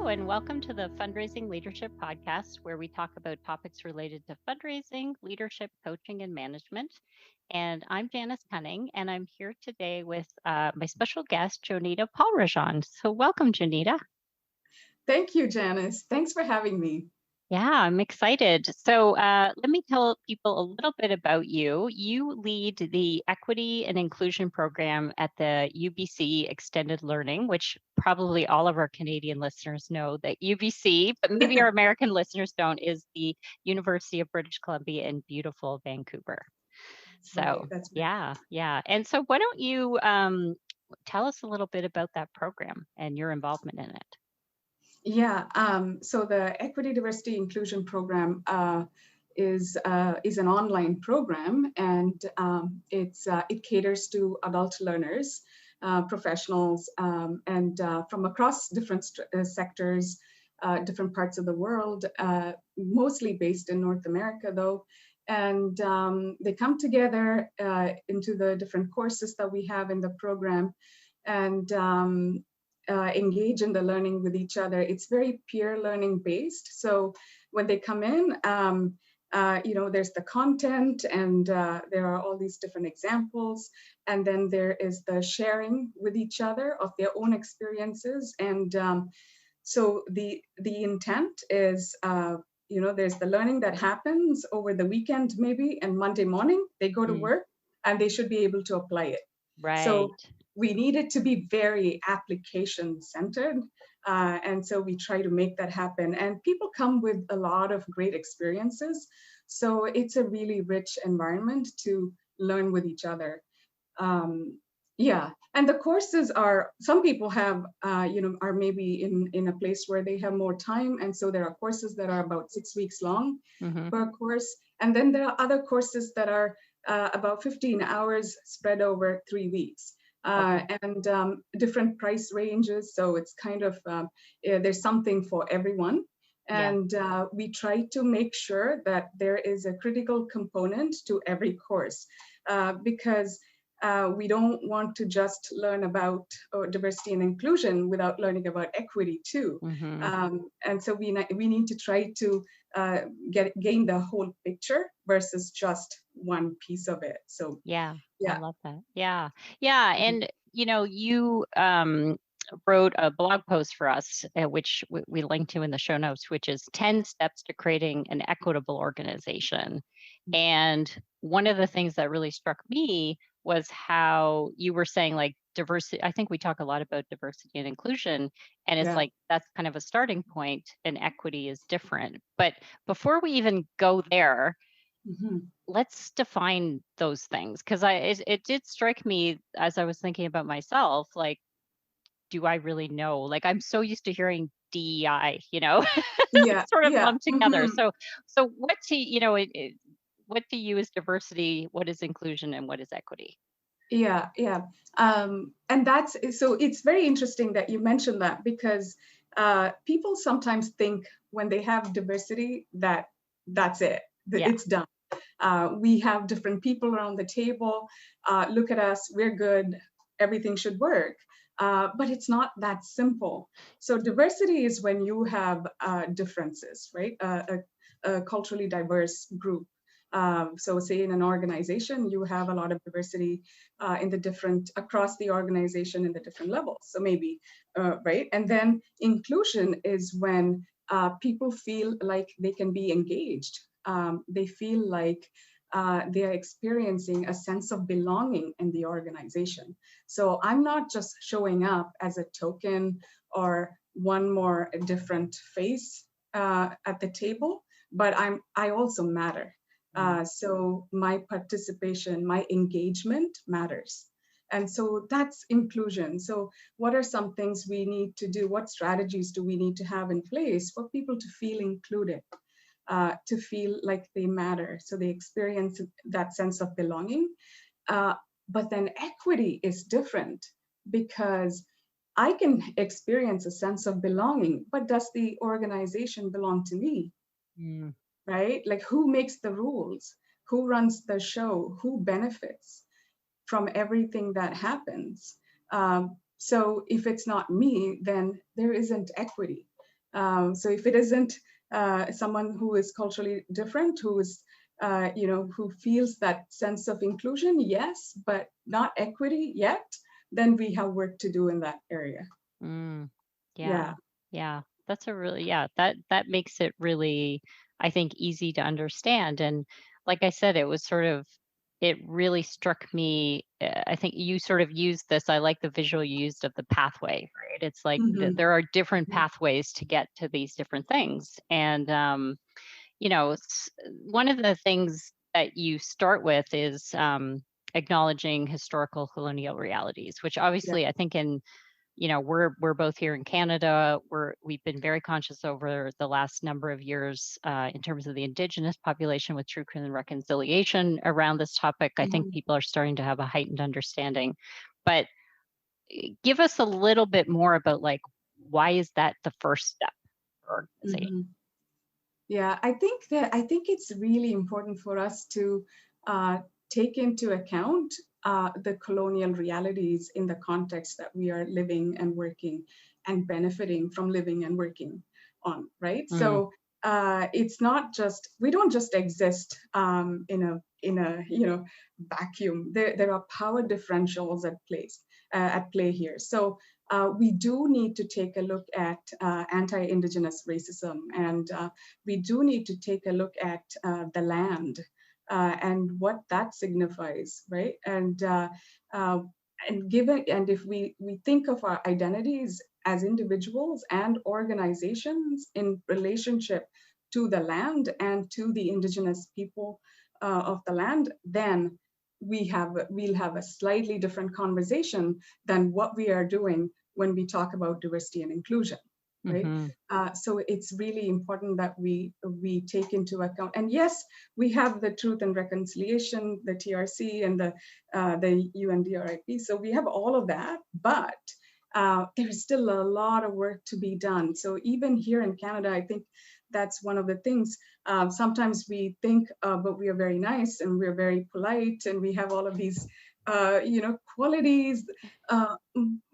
and welcome to the Fundraising Leadership Podcast, where we talk about topics related to fundraising, leadership, coaching, and management. And I'm Janice Cunning, and I'm here today with my special guest, Joenita Paulrajan. So welcome, Joenita. Thank you, Janice. Thanks for having me. Yeah, I'm excited. So let me tell people a little bit about you. You lead the Equity and Inclusion Program at the UBC Extended Learning, which probably all of our Canadian listeners know that UBC, but maybe our American listeners don't, is the University of British Columbia in beautiful Vancouver. That's right. Yeah. And so why don't you tell us a little bit about that program and your involvement in it? Yeah. So the Equity, Diversity, Inclusion Program is an online program, and it caters to adult learners, professionals, and from across different sectors, different parts of the world, mostly based in North America, though. And they come together into the different courses that we have in the program, and engage in the learning with each other. It's very peer learning based. So when they come in, there's the content, and there are all these different examples, and then there is the sharing with each other of their own experiences. And so the intent is, there's the learning that happens over the weekend maybe, and Monday morning they go to work and they should be able to apply it. Right. So we need it to be very application centered. And so we try to make that happen. And people come with a lot of great experiences. So it's a really rich environment to learn with each other. And the courses are, some people have, are maybe in a place where they have more time. And so there are courses that are about 6 weeks long per course. And then there are other courses that are about 15 hours spread over 3 weeks. And different price ranges. So it's kind of, there's something for everyone. And we try to make sure that there is a critical component to every course, because we don't want to just learn about diversity and inclusion without learning about equity too. And so we need to try to gain the whole picture versus just one piece of it. So yeah, I love that. Yeah. And you wrote a blog post for us, which we linked to in the show notes, which is 10 steps to creating an equitable organization. And one of the things that really struck me was how you were saying, like, diversity. I think we talk a lot about diversity and inclusion, and it's like that's kind of a starting point, and equity is different. But before we even go there, let's define those things, because it did strike me as I was thinking about myself, like, do I really know? Like, I'm so used to hearing DEI, sort of lumped together. So what what to you is diversity? What is inclusion? And what is equity? And so it's very interesting that you mentioned that, because people sometimes think when they have diversity that's it, it's done. We have different people around the table. Look at us, we're good, everything should work. But it's not that simple. So diversity is when you have differences, right? A culturally diverse group. So say in an organization, you have a lot of diversity across the organization in the different levels. So maybe, right? And then inclusion is when people feel like they can be engaged. They feel like they're experiencing a sense of belonging in the organization. So I'm not just showing up as a token or one more different face at the table, but I also matter. So my participation, my engagement matters. And so that's inclusion. So what are some things we need to do? What strategies do we need to have in place for people to feel included? To feel like they matter, so they experience that sense of belonging. But then equity is different, because I can experience a sense of belonging, but does the organization belong to me? Right? Like, who makes the rules? Who runs the show? Who benefits from everything that happens? So if it's not me, then there isn't equity. So if it isn't someone who is culturally different, who is who feels that sense of inclusion, yes, but not equity yet, then we have work to do in that area. Yeah. Yeah. Yeah. That's a really, yeah, that makes it really, I think, easy to understand. And like I said, it was sort of, it really struck me. I think you sort of used this. I like the visual you used of the pathway, right? It's like there are different pathways to get to these different things. And, one of the things that you start with is acknowledging historical colonial realities, which Yeah. obviously I think we're both here in Canada. We've been very conscious over the last number of years in terms of the Indigenous population with truth and reconciliation around this topic. I think people are starting to have a heightened understanding. But give us a little bit more about like, why is that the first step for organization? Yeah, I think it's really important for us to take into account the colonial realities in the context that we are living and working and benefiting from living and working on, right? So it's not just, we don't just exist in a vacuum. There are power differentials at play here. So we do need to take a look at anti-Indigenous racism, and we do need to take a look at the land and what that signifies, right? And if we think of our identities as individuals and organizations in relationship to the land and to the Indigenous people of the land, then we'll have a slightly different conversation than what we are doing when we talk about diversity and inclusion, right? So it's really important that we take into account. And yes, we have the Truth and Reconciliation, the TRC, and the UNDRIP. So we have all of that, but there is still a lot of work to be done. So even here in Canada, I think that's one of the things. Sometimes we think, but we are very nice and we're very polite and we have all of these qualities,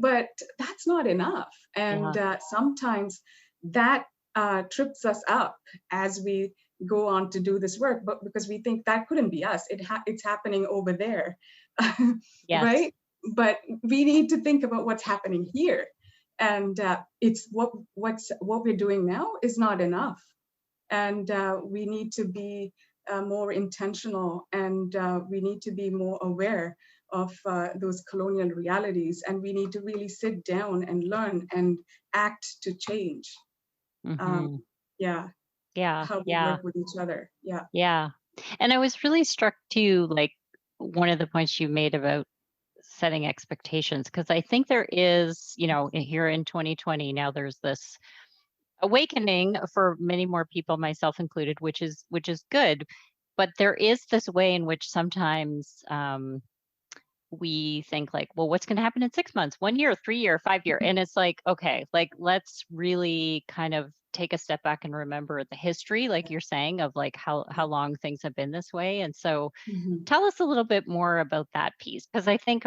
but that's not enough. And sometimes that trips us up as we go on to do this work, but because we think that couldn't be us, it's happening over there, right? But we need to think about what's happening here, and it's what we're doing now is not enough, and we need to be more intentional, and we need to be more aware of those colonial realities, and we need to really sit down and learn and act to change. Yeah. How we work with each other. Yeah. And I was really struck too, like one of the points you made about setting expectations, because I think there is, here in 2020 now, there's this awakening for many more people, myself included, which is good. But there is this way in which sometimes we think like, well, what's going to happen in 6 months, 1 year, 3 year, 5 year? And it's like, okay, like, let's really kind of take a step back and remember the history, like you're saying, of like how long things have been this way. And so tell us a little bit more about that piece, because I think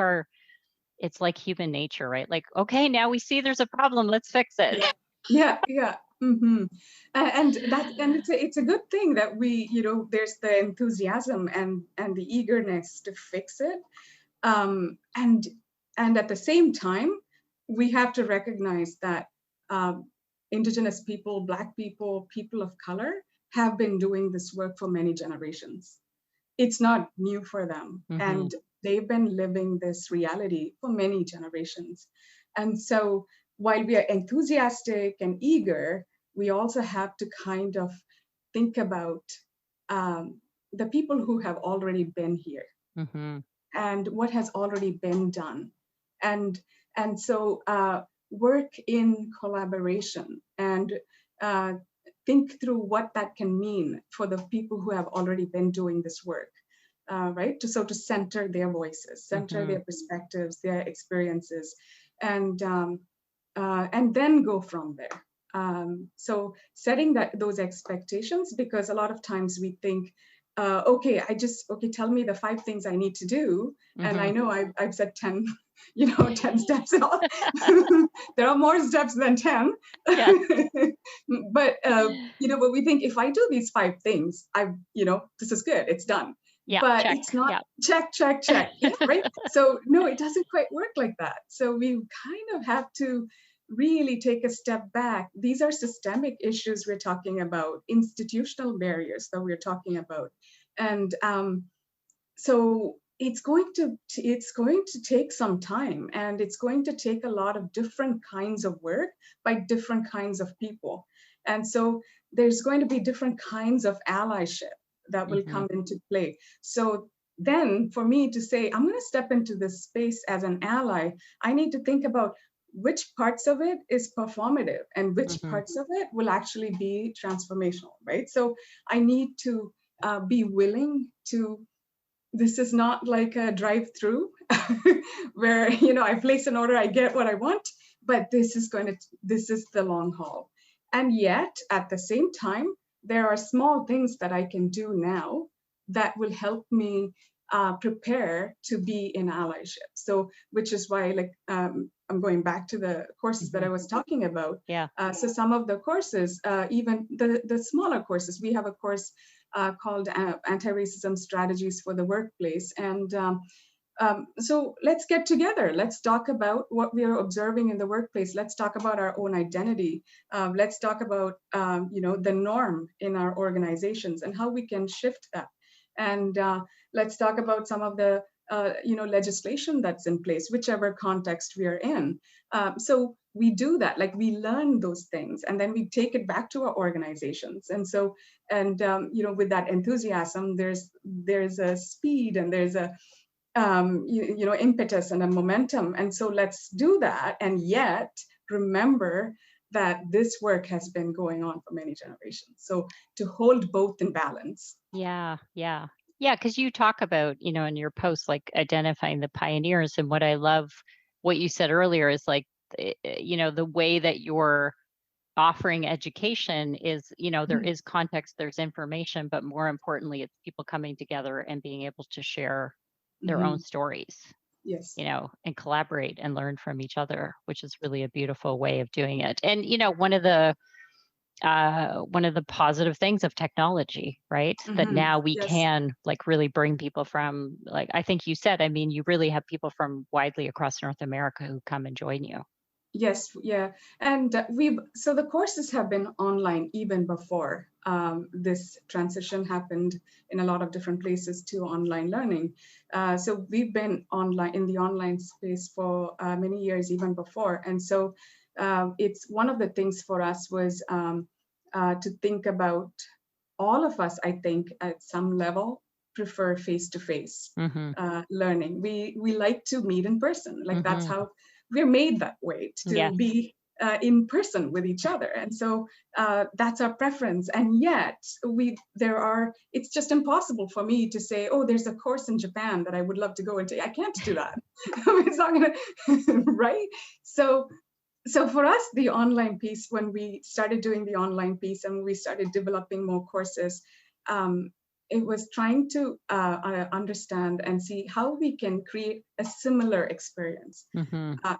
it's like human nature, right? Like, okay, now we see there's a problem, let's fix it. Yeah. And it's a good thing that we, there's the enthusiasm and the eagerness to fix it. And at the same time, we have to recognize that Indigenous people, Black people, people of color have been doing this work for many generations. It's not new for them. And they've been living this reality for many generations. And so while we are enthusiastic and eager, we also have to kind of think about the people who have already been here. And what has already been done, and so work in collaboration and think through what that can mean for the people who have already been doing this work, right? To center their voices, center their perspectives, their experiences, and then go from there. So setting those expectations, because a lot of times we think, okay, tell me the 5 things I need to do. And I know I've said 10 10 steps. There are more steps than 10. Yes. But, but we think if I do these 5 things, this is good, it's done. Yeah, But check. it's not Yeah. check. Yeah, right. So no, it doesn't quite work like that. So we kind of have to really take a step back. These are systemic issues we're talking about, institutional barriers that we're talking about. And so it's going to take some time, and it's going to take a lot of different kinds of work by different kinds of people. And so there's going to be different kinds of allyship that will come into play. So then for me to say, I'm going to step into this space as an ally, I need to think about which parts of it is performative and which parts of it will actually be transformational, right? So I need to be willing to, this is not like a drive-through where, I place an order, I get what I want, but this is the long haul. And yet at the same time, there are small things that I can do now that will help me prepare to be in allyship. So, which is why, I'm going back to the courses that I was talking about. Yeah. So some of the courses, even the smaller courses, we have a course called Anti-Racism Strategies for the Workplace. And so let's get together. Let's talk about what we are observing in the workplace. Let's talk about our own identity. Let's talk about, the norm in our organizations and how we can shift that. And let's talk about some of the, legislation that's in place, whichever context we are in. So we do that, we learn those things, and then we take it back to our organizations. And so, with that enthusiasm, there's a speed, and there's a impetus and a momentum. And so let's do that. And yet remember that this work has been going on for many generations. So to hold both in balance. Yeah. Because you talk about, in your post, identifying the pioneers. And what I love, what you said earlier is the way that you're offering education is, there is context, there's information, but more importantly, it's people coming together and being able to share their own stories. Yes. And collaborate and learn from each other, which is really a beautiful way of doing it. And, one of the positive things of technology, right? That now we can really bring people from, I think you said, you really have people from widely across North America who come and join you. Yes, yeah. And so the courses have been online even before this transition happened in a lot of different places to online learning. So we've been online in the online space for many years, even before. And so it's one of the things for us was to think about, all of us, I think, at some level prefer face-to-face learning. We like to meet in person. That's how we're made that way, to be in person with each other. And so that's our preference. And yet it's just impossible for me to say, oh, there's a course in Japan that I would love to go into. I can't do that. It's not gonna, right? So for us, the online piece, when we started doing the online piece and we started developing more courses, it was trying to understand and see how we can create a similar experience.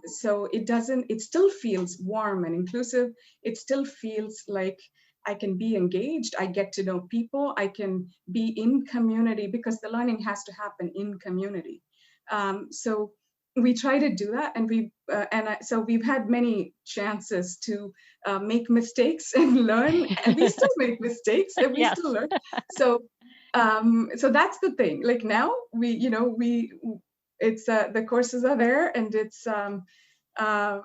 So it still feels warm and inclusive. It still feels like I can be engaged. I get to know people. I can be in community, because the learning has to happen in community. So we try to do that, and so we've had many chances to make mistakes and learn, and we still make mistakes and we still learn. So that's the thing. Now the courses are there, and it's I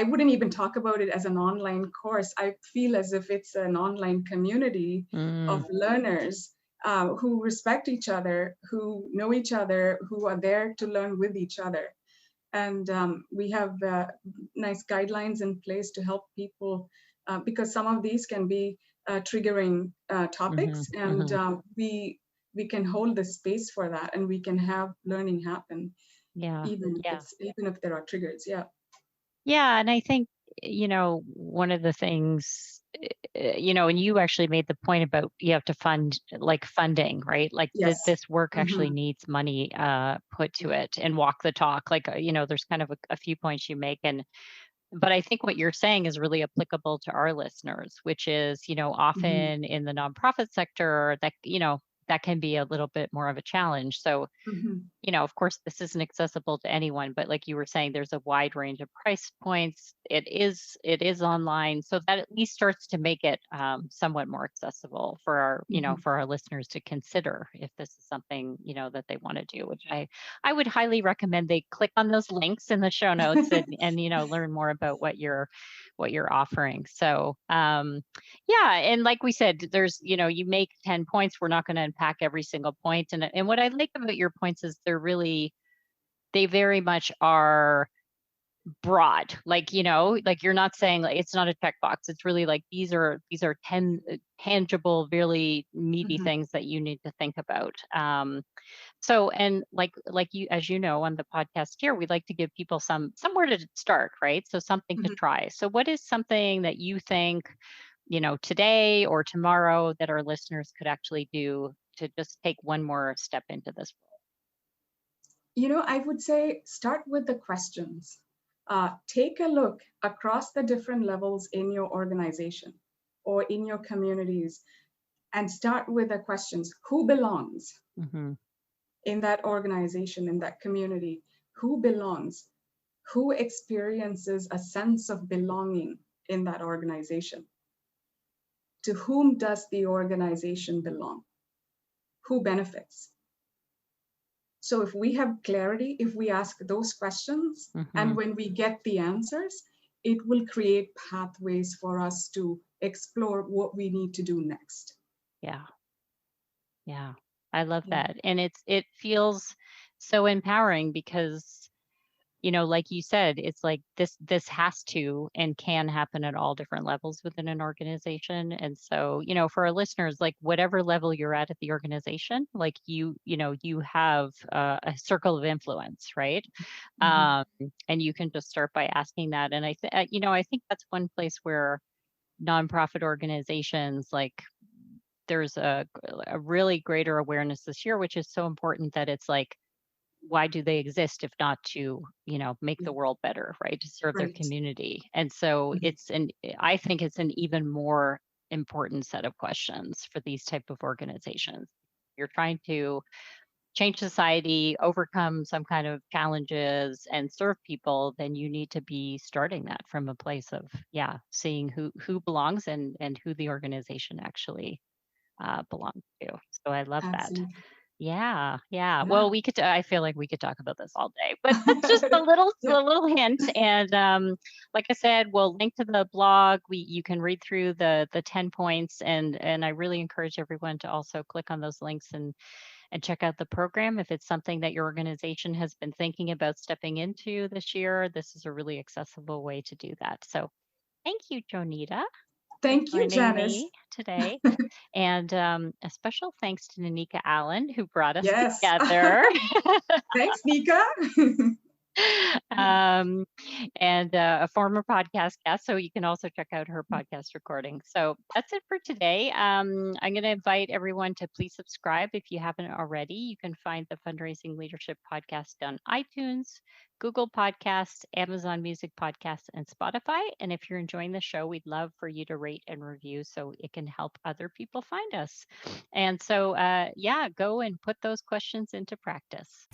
wouldn't even talk about it as an online course. I feel as if it's an online community of learners who respect each other, who know each other, who are there to learn with each other. And we have nice guidelines in place to help people, because some of these can be triggering topics, and we can hold the space for that, and we can have learning happen, even if there are triggers. Yeah, and I think one of the things and you actually made the point about you have to fund like funding, right? Like Yes. this work actually needs money put to it and walk the talk. Like, there's kind of a few points you make. But I think what you're saying is really applicable to our listeners, which is, often in the nonprofit sector that can be a little bit more of a challenge. So, of course, this isn't accessible to anyone, but like you were saying, there's a wide range of price points. It is online, so that at least starts to make it somewhat more accessible for our listeners to consider if this is something that they want to do. Which I would highly recommend they click on those links in the show notes and learn more about what you're offering. So yeah, and like we said, there's you make 10 points. We're not going to unpack every single point, and what I like about your points is they very much are broad. Like like you're not saying like it's not a checkbox. It's really like these are 10 tangible, really meaty things that you need to think about. So, and like you, as you know, on the podcast here, we like to give people somewhere to start, right? So something to try. So what is something that you think, today or tomorrow that our listeners could actually do to just take one more step into this role? I would say start with the questions. Take a look across the different levels in your organization or in your communities and start with the questions. Who belongs in that organization, in that community? Who belongs? Who experiences a sense of belonging in that organization? To whom does the organization belong? Who benefits? So if we have clarity, if we ask those questions, and when we get the answers, it will create pathways for us to explore what we need to do next. Yeah. I love that. And it feels so empowering because, like you said, it's like this has to and can happen at all different levels within an organization. And so, for our listeners, like whatever level you're at the organization, like you have a circle of influence, right? And you can just start by asking that. And I think that's one place where nonprofit organizations like there's a really greater awareness this year, which is so important that it's like, why do they exist if not to, make the world better, right? To serve their community. And so I think it's an even more important set of questions for these type of organizations. You're trying to change society, overcome some kind of challenges and serve people, then you need to be starting that from a place of, seeing who belongs and who the organization actually belongs to. So I love that. Yeah. Well, I feel like we could talk about this all day, but that's just a little hint. And like I said, we'll link to the blog. You can read through the 10 points, and I really encourage everyone to also click on those links and check out the program. If it's something that your organization has been thinking about stepping into this year, this is a really accessible way to do that. So thank you, Joenita. Thank you, Janice. Me today. And a special thanks to Nanika Allen, who brought us together. Thanks, Nika. And a former podcast guest, so you can also check out her podcast recording. So that's it for today. I'm going to invite everyone to please subscribe if you haven't already. You can find the Fundraising Leadership Podcast on iTunes, Google Podcasts, Amazon Music Podcasts, and Spotify. And if you're enjoying the show, we'd love for you to rate and review so it can help other people find us. And so, go and put those questions into practice.